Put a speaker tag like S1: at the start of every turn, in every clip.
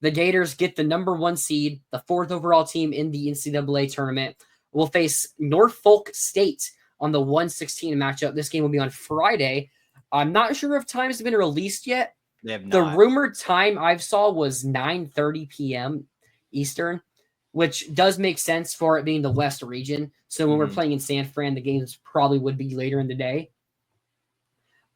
S1: The Gators get the number 1 seed, the 4th overall team in the NCAA tournament. Will face Norfolk State on the 1/16 matchup. This game will be on Friday. I'm not sure if times have been released yet.
S2: They have not.
S1: The rumored time I saw was 9:30 p.m. Eastern, which does make sense for it being the West region. So when we're playing in San Fran, the games probably would be later in the day.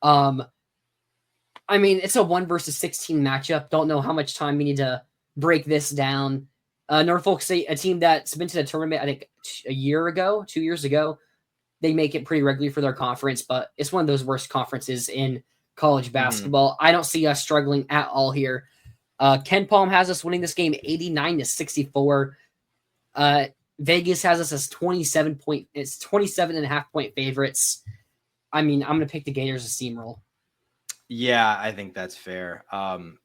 S1: I mean, it's a 1 versus 16 matchup. Don't know how much time we need to break this down. Norfolk State, a team that's been to the tournament, I think 2 years ago. They make it pretty regularly for their conference, but it's one of those worst conferences in college basketball. I don't see us struggling at all here. Ken Palm has us winning this game 89-64. Vegas has us as 27.5 point favorites. I mean, I'm going to pick the Gators to steamroll.
S2: Yeah, I think that's fair.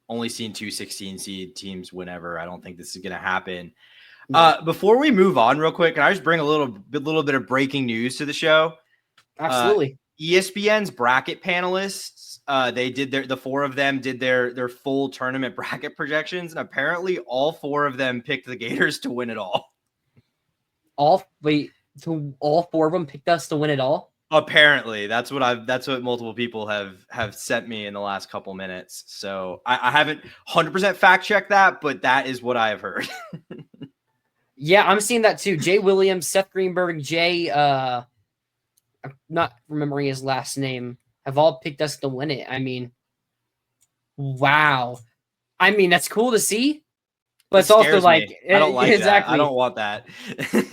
S2: Only seen 2 16 seed teams whenever. I don't think this is going to happen. Before we move on real quick, can I just bring a little bit of breaking news to the show?
S1: Absolutely.
S2: ESPN's bracket panelists, they did the 4 of them did their full tournament bracket projections, and apparently all 4 of them picked the Gators to win it all.
S1: All 4 of them picked us to win it all?
S2: Apparently, that's what multiple people have sent me in the last couple minutes. So I haven't 100% fact checked that, but that is what I have heard.
S1: Yeah, I'm seeing that too. Jay Williams, Seth Greenberg, I'm not remembering his last name, have all picked us to win it. I mean, wow. I mean, that's cool to see, but it's also like,
S2: I don't like exactly. That. I don't want that.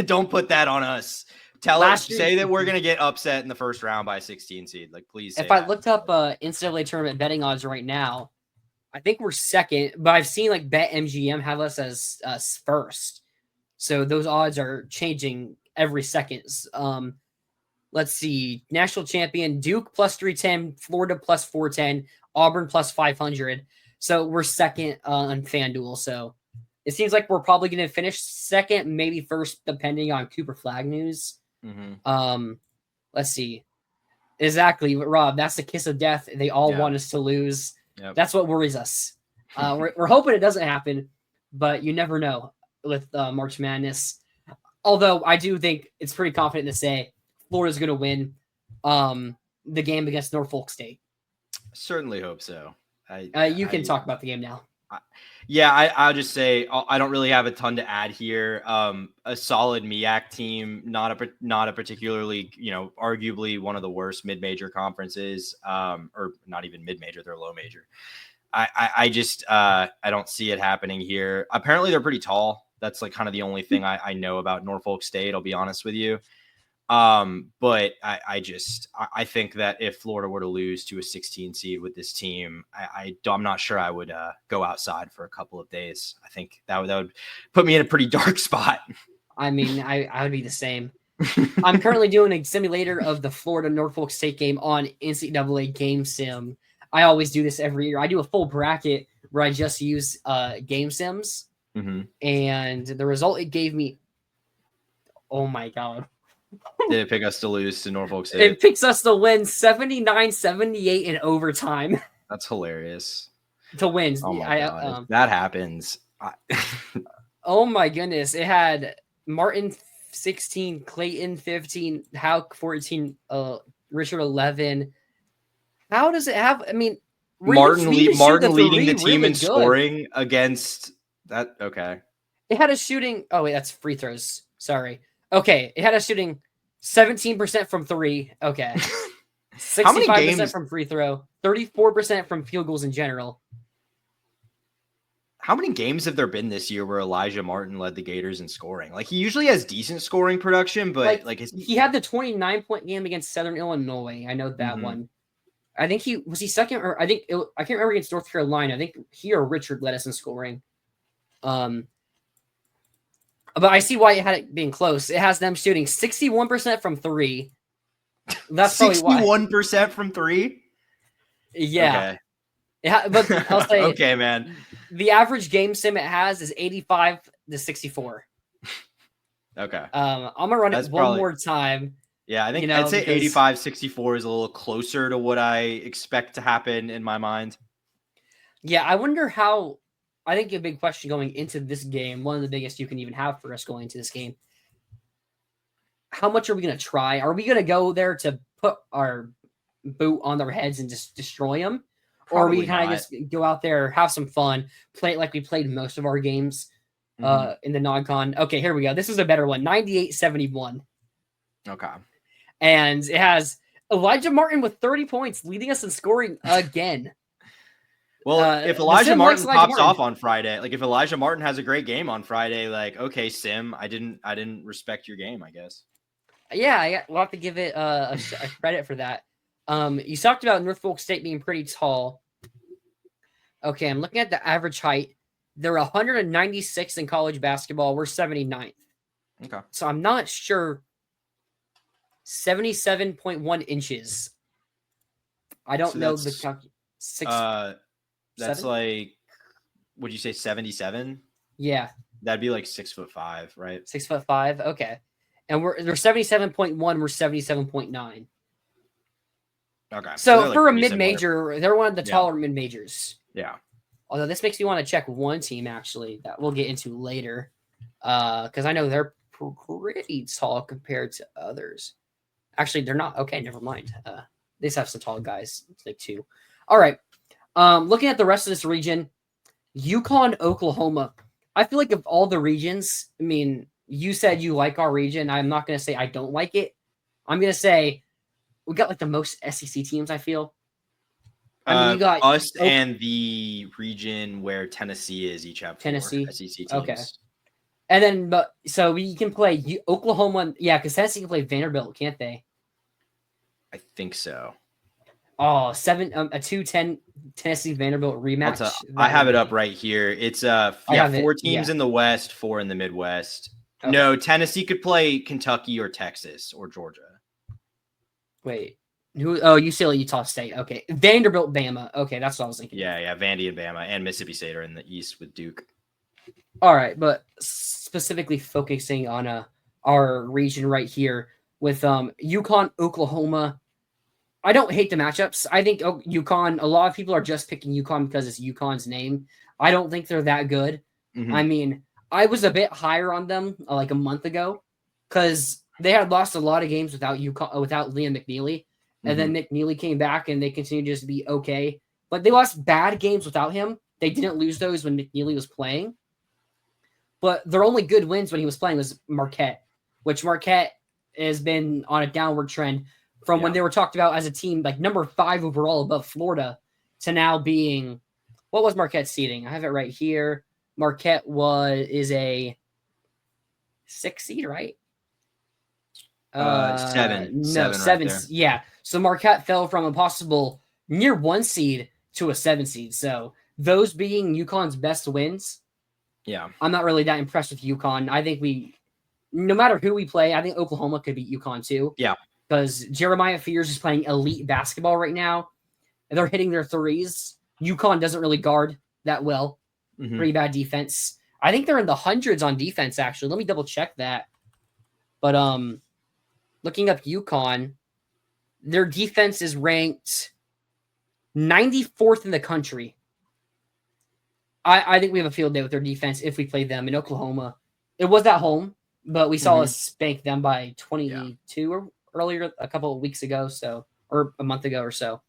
S2: Don't put that on us. Say that we're going to get upset in the first round by a 16 seed. Like, please say
S1: If I looked up NCAA tournament betting odds right now, I think we're second, but I've seen like BetMGM have us as first. So those odds are changing every second. Let's see. National champion Duke plus 310, Florida plus 410, Auburn plus 500. So we're second on FanDuel. So it seems like we're probably going to finish second, maybe first, depending on Cooper Flag news. Let's see. Exactly, Rob. That's the kiss of death. They all want us to lose. Yep. That's what worries us. We're hoping it doesn't happen, but you never know with March Madness. Although I do think it's pretty confident to say Florida's going to win the game against Norfolk State.
S2: Certainly hope so.
S1: You can talk about the game now.
S2: I'll just say I don't really have a ton to add here. A solid MEAC team, not a particularly, arguably one of the worst mid-major conferences, or not even mid-major, they're low major. I don't see it happening here. Apparently they're pretty tall. That's like kind of the only thing I know about Norfolk State, I'll be honest with you. But I think that if Florida were to lose to a 16 seed with this team, I'm not sure I would go outside for a couple of days. I think that would put me in a pretty dark spot.
S1: I mean, I would be the same. I'm currently doing a simulator of the Florida Norfolk State game on NCAA Game Sim. I always do this every year. I do a full bracket where I just use game sims. And the result it gave me, oh my God.
S2: Did it pick us to lose to Norfolk State?
S1: It picks us to win 79-78 in overtime.
S2: That's hilarious.
S1: To win.
S2: Oh my God. That happens.
S1: Oh my goodness. It had Martin 16, Clayton 15, Hauk 14, Richard 11. How does it have? I mean,
S2: Martin leading the team in scoring against that. Okay.
S1: It had a shooting. Oh, wait, that's free throws. Sorry. Okay. It had a shooting 17% from 3. Okay. 65% from free throw, 34% from field goals in general.
S2: How many games have there been this year where Elijah Martin led the Gators in scoring? Like, he usually has decent scoring production, but he
S1: had the 29-point game against Southern Illinois. I know that one. I think he second, or I can't remember against North Carolina. I think he or Richard led us in scoring. But I see why it had it being close. It has them shooting 61% from 3. That's
S2: 61% from 3.
S1: Yeah. Okay. But I'll say,
S2: okay, man.
S1: The average game sim it has is 85-64.
S2: Okay.
S1: I'm gonna run it one more time.
S2: Yeah, I think I'd say 85-64 is a little closer to what I expect to happen in my mind.
S1: Yeah, I wonder how I think a big question going into this game, one of the biggest you can even have for us going into this game, how much are we going to try? Are we going to go there to put our boot on their heads and just destroy them? Or are we kind of just go out there, have some fun, play it like we played most of our games in the non-con? Okay, here we go. This is a better one, 98-71.
S2: Okay.
S1: And it has Elijah Martin with 30 points, leading us in scoring again.
S2: Well, if Elijah Martin pops off on Friday, like if Elijah Martin has a great game on Friday, like, okay, Sim, I didn't respect your game, I guess.
S1: Yeah, we'll have to give it a credit for that. You talked about Norfolk State being pretty tall. Okay, I'm looking at the average height. They're 196 in college basketball. We're 79th.
S2: Okay.
S1: So I'm not sure. 77.1 inches. I don't know the six.
S2: That's 7? Like, would you say 77?
S1: Yeah.
S2: That'd be like 6'5", right?
S1: 6'5". Okay. And they're 77.1. We're 77.9.
S2: Okay.
S1: So for a mid-major, they're one of the taller mid-majors.
S2: Yeah.
S1: Although this makes me want to check one team, actually, that we'll get into later. Because I know they're pretty tall compared to others. Actually, they're not. Okay, never mind. They just have some tall guys, like 2. All right. Looking at the rest of this region, Yukon, Oklahoma. I feel like of all the regions, I mean, you said you like our region. I'm not going to say I don't like it. I'm going to say we got like the most SEC teams, I feel.
S2: I mean, you got us and the region where Tennessee is each have 4 SEC teams.
S1: Okay. And then, so we can play Oklahoma. Yeah, because Tennessee can play Vanderbilt, can't they?
S2: I think so.
S1: Oh, 2-10 Tennessee Vanderbilt rematch.
S2: I have it up right here. It's 4 teams in the West, 4 in the Midwest. Okay. No, Tennessee could play Kentucky or Texas or Georgia.
S1: Wait. UCLA, Utah State. Okay. Vanderbilt, Bama. Okay, that's what I was thinking.
S2: Yeah, Vandy and Bama and Mississippi State are in the East with Duke.
S1: All right, but specifically focusing on our region right here with Yukon, Oklahoma. I don't hate the matchups. I think Yukon, a lot of people are just picking Yukon because it's Yukon's name. I don't think they're that good. Mm-hmm. I mean, I was a bit higher on them like a month ago because they had lost a lot of games without Liam McNeely. And then McNeely came back and they continued to just be okay. But they lost bad games without him. They didn't lose those when McNeely was playing. But their only good wins when he was playing was Marquette, which Marquette has been on a downward trend from when they were talked about as a team like number 5 overall above Florida to now being, what was Marquette's seeding? I have it right here. Marquette is a 6 seed, right?
S2: 7.
S1: No, 7. Right, yeah. So Marquette fell from a possible near 1 seed to a 7 seed. So those being UConn's best wins.
S2: Yeah.
S1: I'm not really that impressed with UConn. I think no matter who we play, I think Oklahoma could beat UConn too.
S2: Yeah.
S1: Because Jeremiah Fears is playing elite basketball right now. And they're hitting their threes. UConn doesn't really guard that well. Mm-hmm. Pretty bad defense. I think they're in the hundreds on defense, actually. Let me double check that. But looking up UConn, their defense is ranked 94th in the country. I think we have a field day with their defense if we play them in Oklahoma. It was at home, but we saw us spank them by 22 or earlier a couple of weeks ago, or a month ago or so.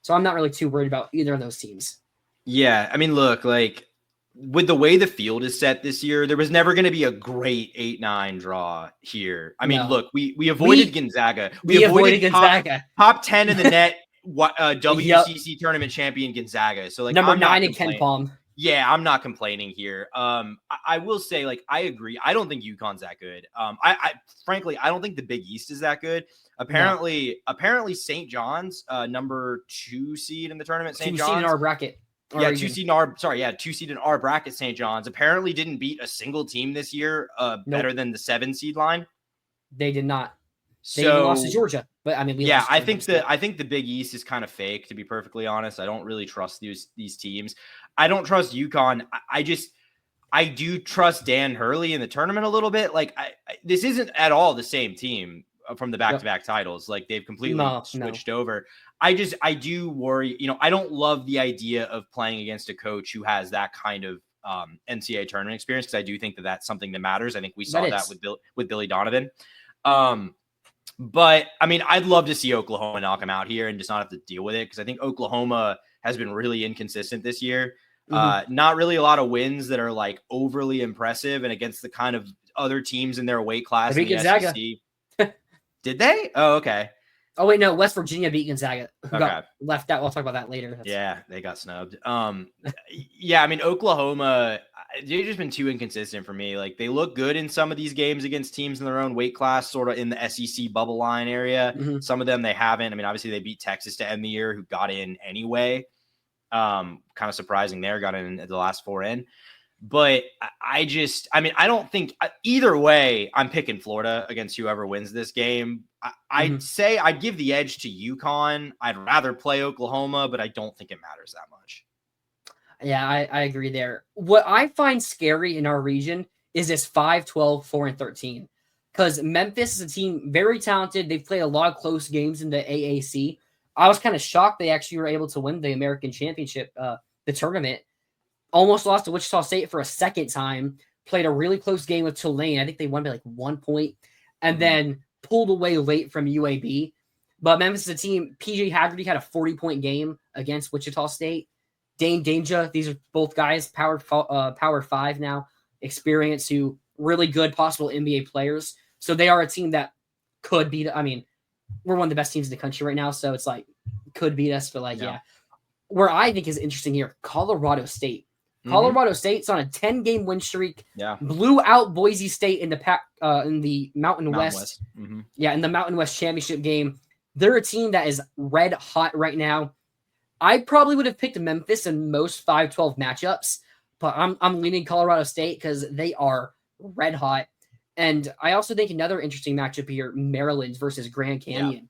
S1: So I'm not really too worried about either of those teams.
S2: Yeah, I mean, look, like with the way the field is set this year, there was never going to be a great 8-9 draw here. I mean, look, we avoided Gonzaga.
S1: We avoided Gonzaga.
S2: Top 10 in the net WCC tournament champion Gonzaga. So like
S1: number 9 in Ken Palm.
S2: Yeah, I'm not complaining here. I will say, like, I agree. I don't think UConn's that good. I frankly, I don't think the Big East is that good. Apparently St. John's, number 2 seed in the tournament. St. John's
S1: 2 seed in our bracket.
S2: 2 seed in our bracket. St. John's apparently didn't beat a single team this year. Better than the 7 seed line.
S1: They did not. They even lost to Georgia. But I mean,
S2: I think the Big East is kind of fake, to be perfectly honest. I don't really trust these teams. I don't trust UConn. I do trust Dan Hurley in the tournament a little bit. Like this isn't at all the same team from the back-to-back titles. Like they've completely switched over. I do worry. I don't love the idea of playing against a coach who has that kind of NCAA tournament experience, because I do think that that's something that matters. I think we saw
S1: That
S2: that
S1: is.
S2: with Billy Donovan. But I mean, I'd love to see Oklahoma knock them out here and just not have to deal with it, because I think Oklahoma has been really inconsistent this year. Not really a lot of wins that are like overly impressive, and against the kind of other teams in their weight class in the
S1: Gonzaga.
S2: SEC. Did they? Oh, okay.
S1: Oh wait, no. West Virginia beat Gonzaga, who
S2: Okay.
S1: got left out. We'll talk about that later.
S2: Yeah, they got snubbed. Yeah, I mean, Oklahoma, they've just been too inconsistent for me. Like, they look good in some of these games against teams in their own weight class, sort of in the SEC bubble line area. Some of them they haven't. I mean, obviously they beat Texas to end the year, who got in anyway. Kind of surprising there, got in at the last 4 in. But I don't think either way, I'm picking Florida against whoever wins this game. I'd say I'd give the edge to UConn. I'd rather play Oklahoma, but I don't think it matters that much.
S1: Yeah, I agree there. What I find scary in our region is this 5-12, 4-13. Because Memphis is a team very talented. They've played a lot of close games in the AAC. I was kind of shocked they actually were able to win the American Championship, the tournament. Almost lost to Wichita State for a second time. Played a really close game with Tulane. I think they won by like 1 point. And then pulled away late from UAB. But Memphis is a team. PJ Haggerty had a 40-point game against Wichita State. Dane Danger, these are both guys, Power 5 now, experience, who really good possible NBA players. So they are a team that could beat. I mean, we're one of the best teams in the country right now, so it's like could beat us. But yeah. Where I think is interesting here, Colorado State. Colorado State's on a 10-game win streak.
S2: Yeah,
S1: blew out Boise State in the Mountain West. Yeah, in the Mountain West championship game. They're a team that is red hot right now. I probably would have picked Memphis in most 5-12 matchups, but I'm leaning Colorado State because they are red hot. And I also think another interesting matchup here, Maryland versus Grand Canyon.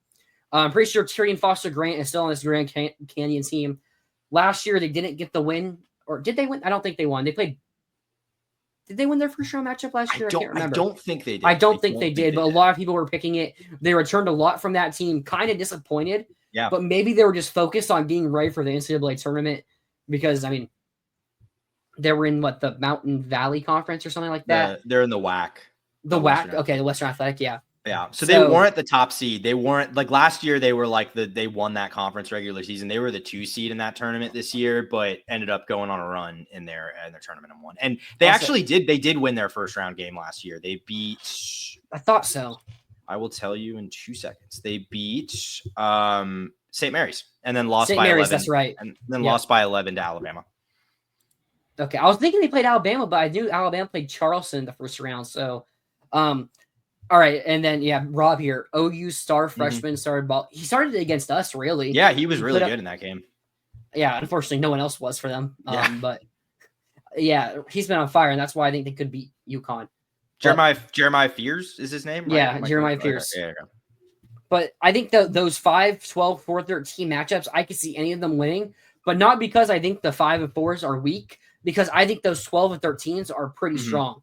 S1: I'm pretty sure Tyrion Foster Grant is still on this Grand Canyon team. Last year, they didn't get the win. Or did they win? I don't think they won. Did they win their first round matchup last year? I can't remember.
S2: I don't think they did.
S1: I don't think they did, but a lot of people were picking it. They returned a lot from that team, kind of disappointed.
S2: Yeah.
S1: But maybe they were just focused on being ready for the NCAA tournament because, I mean, they were in the Mountain Valley Conference or something like that?
S2: They're in the WAC.
S1: The WAC? Okay, the Western Athletic, yeah.
S2: Yeah. So they weren't the top seed. They weren't like last year. They were like they won that conference regular season. They were the 2 seed in that tournament this year, but ended up going on a run in their tournament and won. And they did win their first round game last year. They beat.
S1: I thought so.
S2: I will tell you in 2 seconds. They beat St. Mary's and then lost
S1: St.
S2: by
S1: Mary's,
S2: 11.
S1: that's right.
S2: And then lost by 11 to Alabama.
S1: Okay, I was thinking they played Alabama, but I knew Alabama played Charleston in the first round. So, all right, and then Rob here, OU star freshman started ball. He started against us, really.
S2: Yeah, he was really good in that game.
S1: Yeah, unfortunately, no one else was for them. But yeah, he's been on fire, and that's why I think they could beat UConn.
S2: Jeremiah Fears is his name?
S1: Yeah, Jeremiah Fears.
S2: Okay, yeah.
S1: But I think those 5, 12, 4, 13 matchups, I could see any of them winning, but not because I think the 5 and 4s are weak, because I think those 12 and 13s are pretty strong.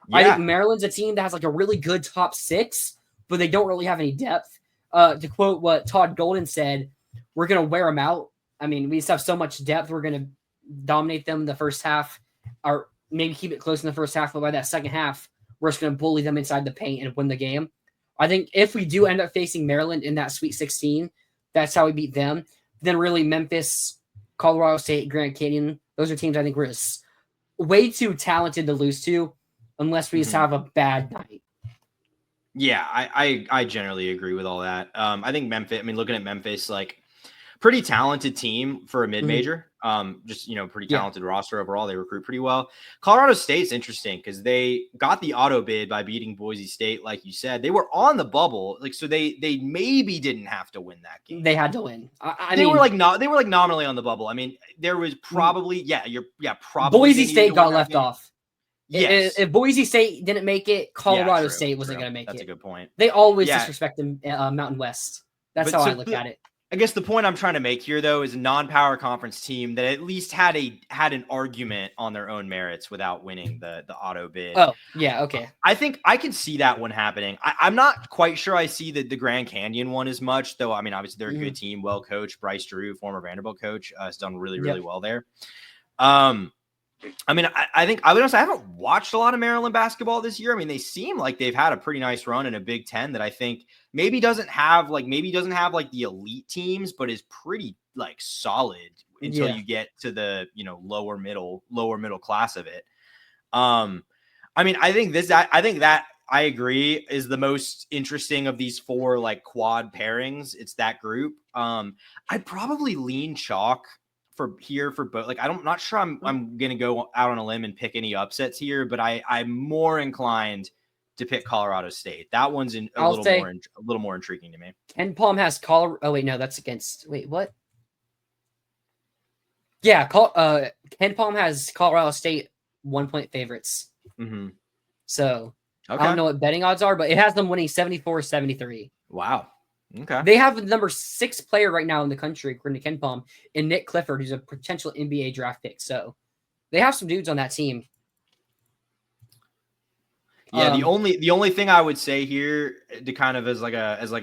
S1: Yeah. I think Maryland's a team that has like a really good top 6, but they don't really have any depth. To quote what Todd Golden said, we're going to wear them out. I mean, we just have so much depth. We're going to dominate them in the first half, or maybe keep it close in the first half, but by that second half, we're just going to bully them inside the paint and win the game. I think if we do end up facing Maryland in that Sweet 16, that's how we beat them. Then really Memphis, Colorado State, Grand Canyon, those are teams I think we're just way too talented to lose to unless we just have a bad night.
S2: Yeah, I generally agree with all that. I think Memphis, looking at Memphis, like pretty talented team for a mid-major. Just, pretty talented roster overall. They recruit pretty well. Colorado State's interesting because they got the auto bid by beating Boise State. Like you said, they were on the bubble. So they maybe didn't have to win that game.
S1: They had to win.
S2: They were nominally on the bubble. I mean, there was probably, probably
S1: Boise State got left off.
S2: Yes.
S1: If Boise State didn't make it, Colorado State wasn't going to make it.
S2: That's a good point.
S1: They always disrespect the Mountain West. That's how I look at it.
S2: I guess the point I'm trying to make here, though, is a non-power conference team that at least had an argument on their own merits without winning the auto bid.
S1: Oh, yeah, okay.
S2: I think I can see that one happening. I'm not quite sure I see the Grand Canyon one as much, though. I mean, obviously they're a good team, well coached. Bryce Drew, former Vanderbilt coach, has done really, really well there. I mean, I think I would honestly, I haven't watched a lot of Maryland basketball this year. I mean, they seem like they've had a pretty nice run in a Big Ten that I think doesn't have like the elite teams, but is pretty like solid until
S1: Yeah.
S2: you get to the lower middle class of it. I mean, I think that I agree is the most interesting of these four like quad pairings. It's that group. I'd probably lean chalk for both. Like, I'm not sure I'm gonna go out on a limb and pick any upsets here, but I'm more inclined to pick Colorado State. That one's a little more intriguing to me.
S1: Ken Palm has Colorado. Oh wait, no, that's against. Wait, what? Yeah, Ken Palm has Colorado State 1-point favorites.
S2: Mm-hmm.
S1: So
S2: okay.
S1: I don't know what betting odds are, but it has them winning 74-73.
S2: Wow. Okay.
S1: They have the number 6 player right now in the country, according to Ken Palm, and Nick Clifford, who's a potential NBA draft pick. So they have some dudes on that team.
S2: Yeah, the only thing I would say here to kind of as like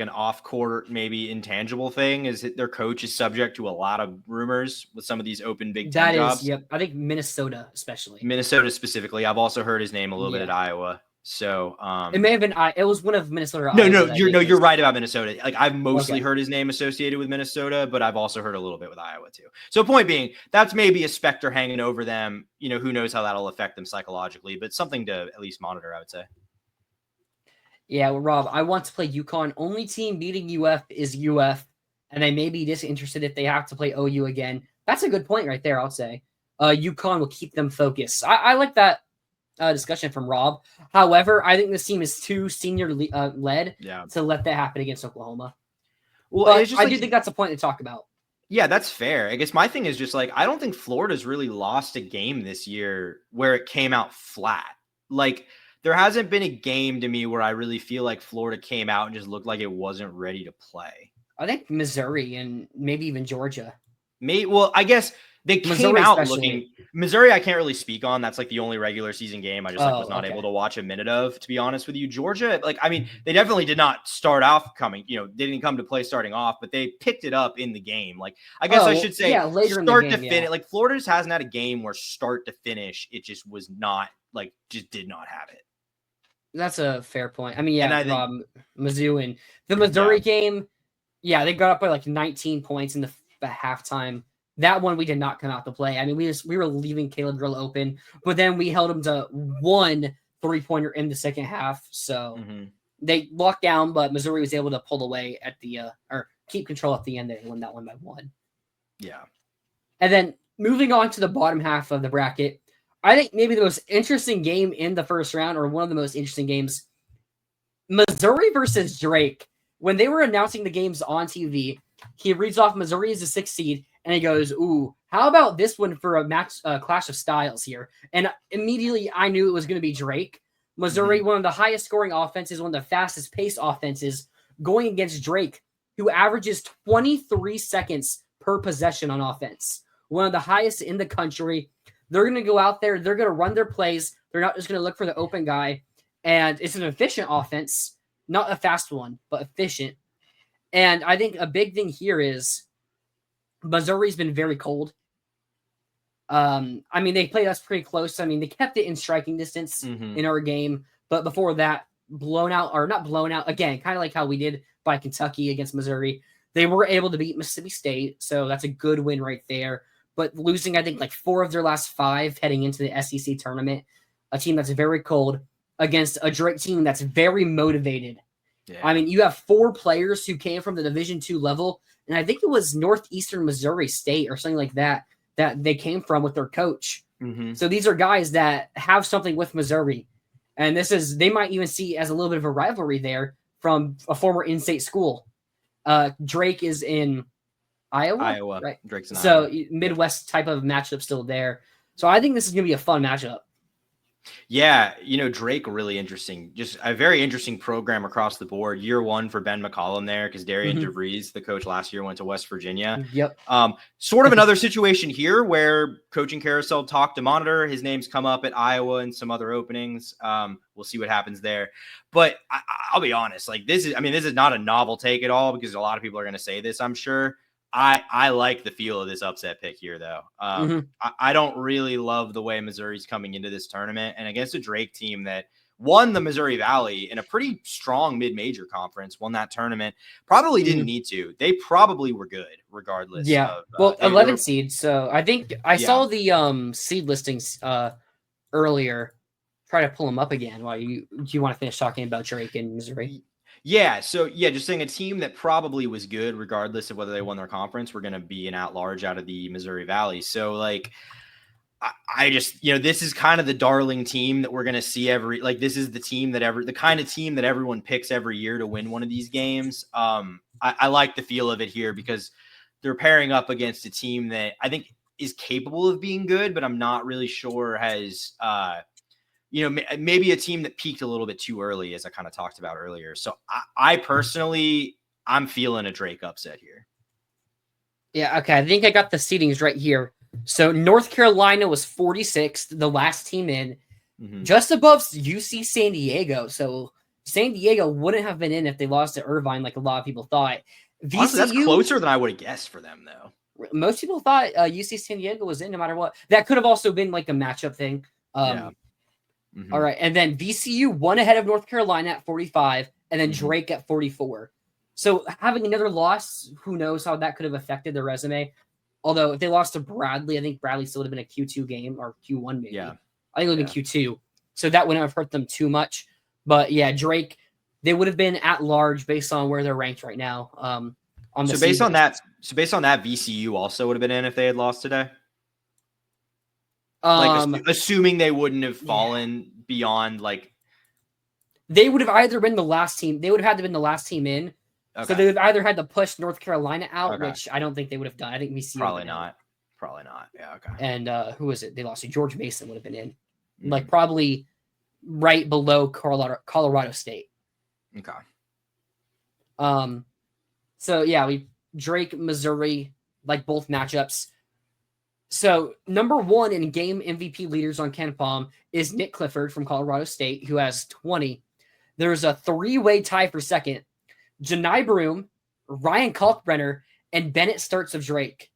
S2: an off court maybe intangible thing is that their coach is subject to a lot of rumors with some of these open Big Ten jobs.
S1: Yep. I think Minnesota especially.
S2: Minnesota specifically. I've also heard his name a little bit at Iowa. So
S1: it may have been it was one of Minnesota.
S2: You're right about Minnesota. Like, I've mostly heard his name associated with Minnesota, but I've also heard a little bit with Iowa too. So point being, that's maybe a specter hanging over them. Who knows how that'll affect them psychologically, but something to at least monitor, I would say.
S1: Yeah, well, Rob, I want to play UConn. Only team beating UF is UF, and I may be disinterested if they have to play OU again. That's a good point right there, I'll say. UConn will keep them focused. I like that discussion from Rob. However, I think this team is too senior led to let that happen against Oklahoma. Well, I do think that's a point to talk about.
S2: Yeah, that's fair. I guess my thing is just like, I don't think Florida's really lost a game this year where it came out flat. Like, there hasn't been a game to me where I really feel like Florida came out and just looked like it wasn't ready to play.
S1: I think Missouri and maybe even Georgia.
S2: Well, I guess they came out looking. Missouri, I can't really speak on. That's like the only regular season game I just was not able to watch a minute of, to be honest with you. Georgia, like, I mean, they definitely did not start off coming. They didn't come to play starting off, but they picked it up in the game. Like, I guess I should say,
S1: later
S2: start
S1: in the game,
S2: to finish. Like, Florida just hasn't had a game where start to finish it just was not like just did not have it.
S1: That's a fair point. I mean, Rob, Mizzou and the Missouri game, they got up by like 19 points in the halftime. That one we did not come out to play. I mean, we were leaving Caleb Drill open, but then we held him to 1 3-pointer in the second half. So they locked down, but Missouri was able to pull away at the or keep control at the end there and win that one by 1.
S2: Yeah.
S1: And then moving on to the bottom half of the bracket, I think maybe the most interesting game in the first round, or one of the most interesting games, Missouri versus Drake. When they were announcing the games on TV, he reads off Missouri as a 6th seed, and he goes, "Ooh, how about this one for a match, clash of styles here?" And immediately I knew it was going to be Drake. Missouri, one of the highest scoring offenses, one of the fastest paced offenses, going against Drake, who averages 23 seconds per possession on offense. One of the highest in the country. They're going to go out there. They're going to run their plays. They're not just going to look for the open guy. And it's an efficient offense, not a fast one, but efficient. And I think a big thing here is Missouri's been very cold. I mean, they played us pretty close. I mean, they kept it in striking distance in our game. But before that, not blown out, again, kind of like how we did by Kentucky against Missouri. They were able to beat Mississippi State. So that's a good win right there. But losing, I think, like 4 of their last 5 heading into the SEC tournament, a team that's very cold against a Drake team that's very motivated. Yeah. I mean, you have 4 players who came from the Division II level, and I think it was Northeastern Missouri State or something like that they came from with their coach. So these are guys that have something with Missouri, and they might even see as a little bit of a rivalry there from a former in-state school. Drake is in Iowa, right?
S2: Drake's in
S1: Iowa.
S2: So
S1: Midwest type of matchup still there. So I think this is going to be a fun matchup.
S2: Yeah, Drake, really interesting. Just a very interesting program across the board. Year 1 for Ben McCollum there, because Darian DeVries, the coach last year, went to West Virginia.
S1: Yep.
S2: Sort of another situation here where coaching carousel talk to monitor. His name's come up at Iowa and some other openings. We'll see what happens there. But I'll be honest, like this is not a novel take at all, because a lot of people are going to say this, I'm sure. I like the feel of this upset pick here, though. I don't really love the way Missouri's coming into this tournament, and against a Drake team that won the Missouri Valley in a pretty strong mid-major conference, won that tournament. Probably didn't need to. They probably were good regardless.
S1: Yeah.
S2: Of,
S1: 11 seeds. So I think I saw the seed listings earlier. Try to pull them up again while do you want to finish talking about Drake and Missouri?
S2: Yeah. So yeah, just saying a team that probably was good regardless of whether they won their conference, we're going to be an at-large out of the Missouri Valley. So like, I just, this is kind of the darling team that we're going to see this is the team the kind of team that everyone picks every year to win one of these games. I like the feel of it here because they're pairing up against a team that I think is capable of being good, but I'm not really sure has, maybe a team that peaked a little bit too early, as I kind of talked about earlier. So I personally, I'm feeling a Drake upset here.
S1: Yeah. Okay. I think I got the seedings right here. So North Carolina was 46th, the last team in, just above UC San Diego. So San Diego wouldn't have been in if they lost to Irvine, like a lot of people thought. VCU,
S2: honestly, that's closer than I would have guessed for them, though.
S1: Most people thought UC San Diego was in no matter what. That could have also been like a matchup thing. All right. And then VCU won ahead of North Carolina at 45, and then Drake at 44. So having another loss, who knows how that could have affected their resume. Although if they lost to Bradley, I think Bradley still would have been a Q2 game or Q1 maybe. Yeah. I think it would have been Q2. So that wouldn't have hurt them too much. But yeah, Drake, they would have been at large based on where they're ranked right now.
S2: Based on that, VCU also would have been in if they had lost today. Assuming they wouldn't have fallen beyond
S1: they would have either been the last team. They would have had to been the last team in. Okay. So they would have either had to push North Carolina out, which I don't think they would have done. I think VCU
S2: probably not. Probably not. Yeah. Okay.
S1: And who was it? They lost to George Mason. Would have been in, probably right below Colorado State.
S2: Okay.
S1: So yeah, Drake, Missouri, like both matchups. So number one in game MVP leaders on KenPom is Nick Clifford from Colorado State, who has 20. There's a 3-way tie for second. Janai Broom, Ryan Kalkbrenner, and Bennett Sturts of Drake.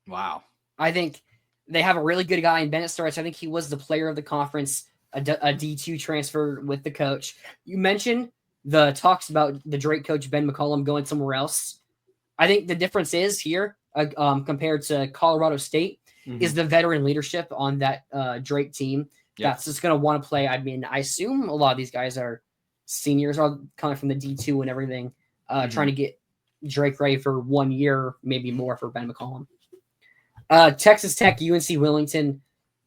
S2: Wow.
S1: I think they have a really good guy in Bennett Sturts. I think he was the player of the conference, a D2 transfer with the coach. You mentioned the talks about the Drake coach, Ben McCollum, going somewhere else. I think the difference is here, compared to Colorado State, is the veteran leadership on that Drake team. Yep. That's just going to want to play. I mean, I assume a lot of these guys are seniors, are coming from the D2 and everything, trying to get Drake ready for 1 year, maybe more for Ben McCollum. Texas Tech, UNC Wilmington.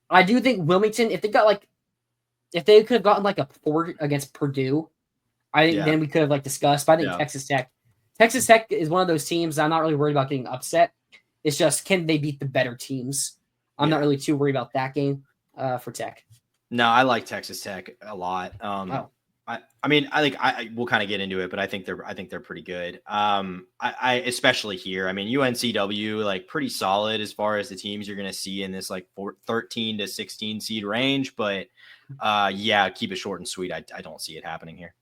S1: I do think Wilmington, if they could have gotten a 4 against Purdue, I think then we could have discussed. But I think Texas Tech is one of those teams I'm not really worried about getting upset. It's just, can they beat the better teams? I'm not really too worried about that game for Tech.
S2: No, I like Texas Tech a lot. I mean, we'll kind of get into it, but I think they're pretty good. I especially here. I mean, UNCW pretty solid as far as the teams you're going to see in this 13 to 16 seed range. But keep it short and sweet. I don't see it happening here.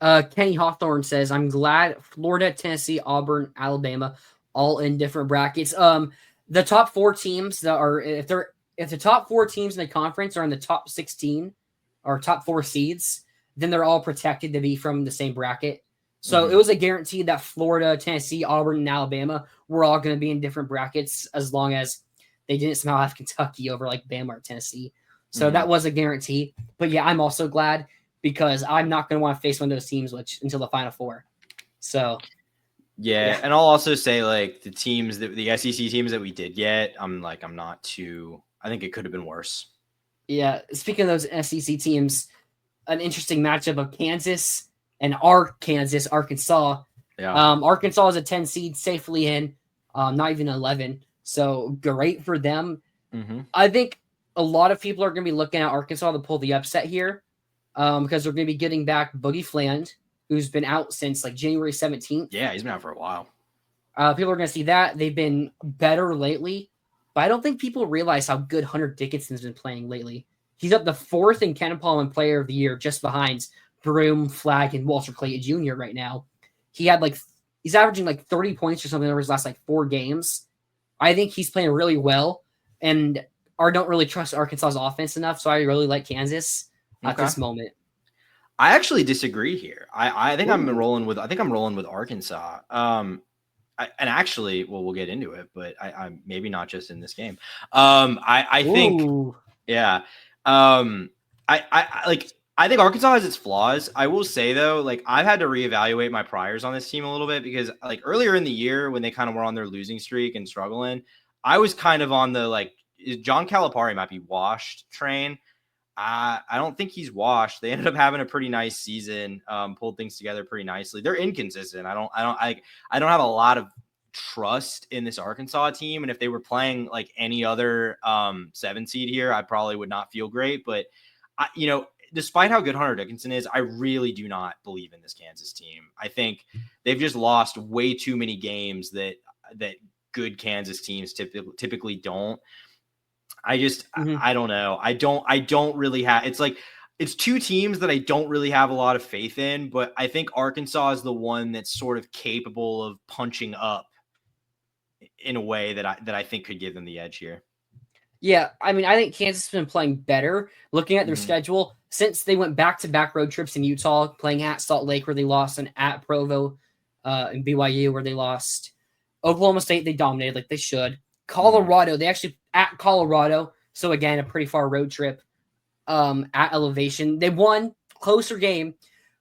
S1: Kenny Hawthorne says, "I'm glad Florida, Tennessee, Auburn, Alabama, all in different brackets. The top 4 teams that are if the top 4 teams in the conference are in the top 16 or top 4 seeds, then they're all protected to be from the same bracket. So it was a guarantee that Florida, Tennessee, Auburn, and Alabama were all going to be in different brackets as long as they didn't somehow have Kentucky over Bama or Tennessee. So that was a guarantee. But yeah, I'm also glad because I'm not going to want to face one of those teams until the Final Four. So
S2: yeah, and I'll also say the teams the SEC teams that we did get, I'm not too. I think it could have been worse.
S1: Yeah, speaking of those SEC teams, an interesting matchup of Kansas and Arkansas. Yeah. Arkansas is a 10 seed, safely in, not even 11. So great for them. I think a lot of people are going to be looking at Arkansas to pull the upset here because they're going to be getting back Boogie Fland, who's been out since January 17th.
S2: Yeah, he's been out for a while.
S1: People are going to see that. They've been better lately, but I don't think people realize how good Hunter Dickinson's been playing lately. He's up the 4th in KenPom and Player of the Year, just behind Broom, Flagg, and Walter Clayton Jr. right now. He had He's averaging like 30 points or something over his last like 4 games. I think he's playing really well, and I don't really trust Arkansas's offense enough, so I really like Kansas at this moment.
S2: I actually disagree here. I think I'm
S1: Ooh.
S2: rolling with Arkansas. And actually, well, we'll get into it, but I maybe not just in this game. I think,
S1: Ooh.
S2: yeah. I think Arkansas has its flaws. I will say though, like I've had to reevaluate my priors on this team a little bit because like earlier in the year when they kind of were on their losing streak and struggling, I was kind of on the like John Calipari might be washed train. I don't think he's washed. They ended up having a pretty nice season, pulled things together pretty nicely. They're inconsistent. I don't have a lot of trust in this Arkansas team. And if they were playing like any other 7 seed here, I probably would not feel great. But despite how good Hunter Dickinson is, I really do not believe in this Kansas team. I think they've just lost way too many games that good Kansas teams typically don't. I don't know. I don't really have, it's 2 teams that I don't really have a lot of faith in, but I think Arkansas is the one that's sort of capable of punching up in a way that I think could give them the edge here.
S1: Yeah, I mean, I think Kansas has been playing better looking at their schedule since they went back-to-back road trips in Utah, playing at Salt Lake where they lost, and at Provo and BYU where they lost. Oklahoma State, they dominated like they should. Colorado, they actually at Colorado, so again, a pretty far road trip at elevation. They won, closer game,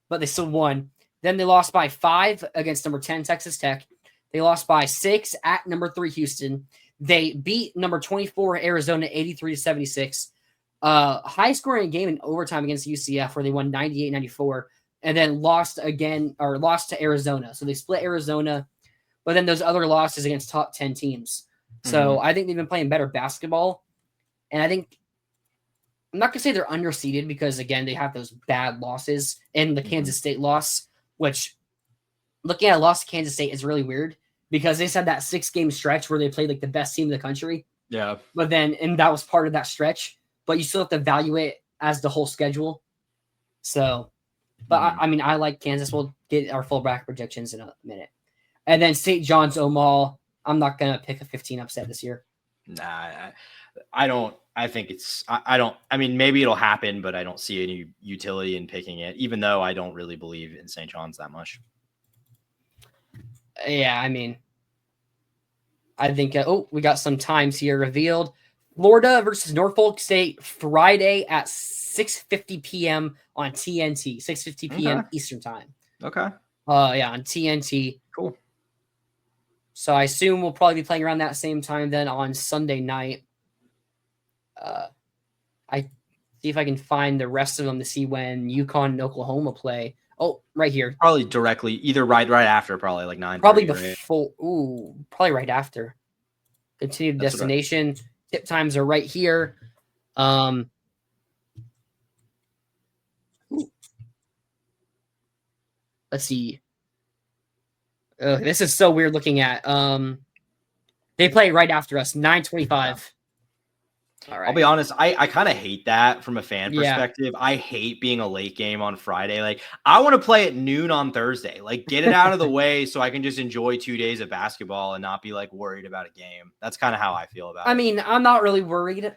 S1: but they still won. Then they lost by 5 against number 10 Texas Tech. They lost by 6 at number 3 Houston. They beat number 24 Arizona 83-76. High scoring game in overtime against UCF where they won 98-94 and then lost to Arizona. So they split Arizona, but then those other losses against top 10 teams. So I think they've been playing better basketball. And I think I'm not going to say they're underseeded because, again, they have those bad losses and the Kansas State loss, which looking at a loss to Kansas State is really weird because they had that 6-game stretch where they played like the best team in the country.
S2: Yeah.
S1: But then, and that was part of that stretch, but you still have to evaluate it as the whole schedule. So, but I mean, I like Kansas. We'll get our full bracket projections in a minute. And then St. John's Omaha. I'm not going to pick a 15 upset this year.
S2: Nah, I don't. I think I don't. I mean, maybe it'll happen, but I don't see any utility in picking it, even though I don't really believe in St. John's that much.
S1: Yeah, I mean, I think, we got some times here revealed. Florida versus Norfolk State, Friday at 6:50 p.m. on TNT, 6:50 p.m. Eastern time.
S2: Okay.
S1: Yeah, on TNT.
S2: Cool.
S1: So I assume we'll probably be playing around that same time then on Sunday night. I see if I can find the rest of them to see when UConn and Oklahoma play. Oh, right here.
S2: Probably directly, either right after, probably like 9.
S1: Probably before. Ooh, probably right after. Continued destination. Tip times are right here. Let's see. This is so weird looking at. They play right after us, 9:25. All right.
S2: I'll be honest, I kind of hate that from a fan perspective. I hate being a late game on Friday. Like, I want to play at noon on Thursday. Like, get it out of the way so I can just enjoy 2 days of basketball and not be like worried about a game. That's kind of how I feel about it.
S1: I mean, I'm not really worried.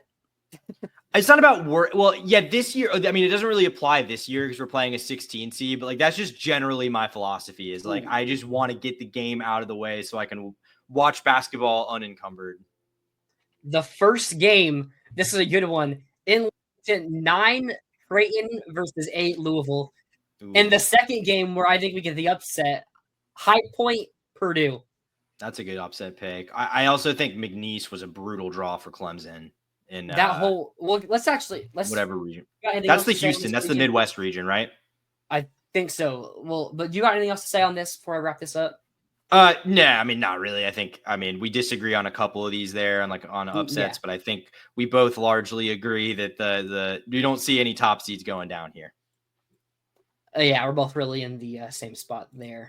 S2: It's not about work. Well, yeah, this year, I mean, it doesn't really apply this year because we're playing a 16 seed, but like, that's just generally my philosophy is like, I just want to get the game out of the way so I can watch basketball unencumbered.
S1: The first game, this is a good one. In 9, Creighton versus 8, Louisville. Ooh. In the second game, where I think we get the upset, High Point, Purdue.
S2: That's a good upset pick. I also think McNeese was a brutal draw for Clemson. In
S1: that whole, well, let's
S2: whatever region. That's the Houston. That's the Midwest region, right?
S1: I think so. Well, but do you got anything else to say on this before I wrap this up?
S2: No, I mean, not really. I mean, we disagree on a couple of these there and like on upsets, but I think we both largely agree that we don't see any top seeds going down here.
S1: Yeah, we're both really in the same spot there.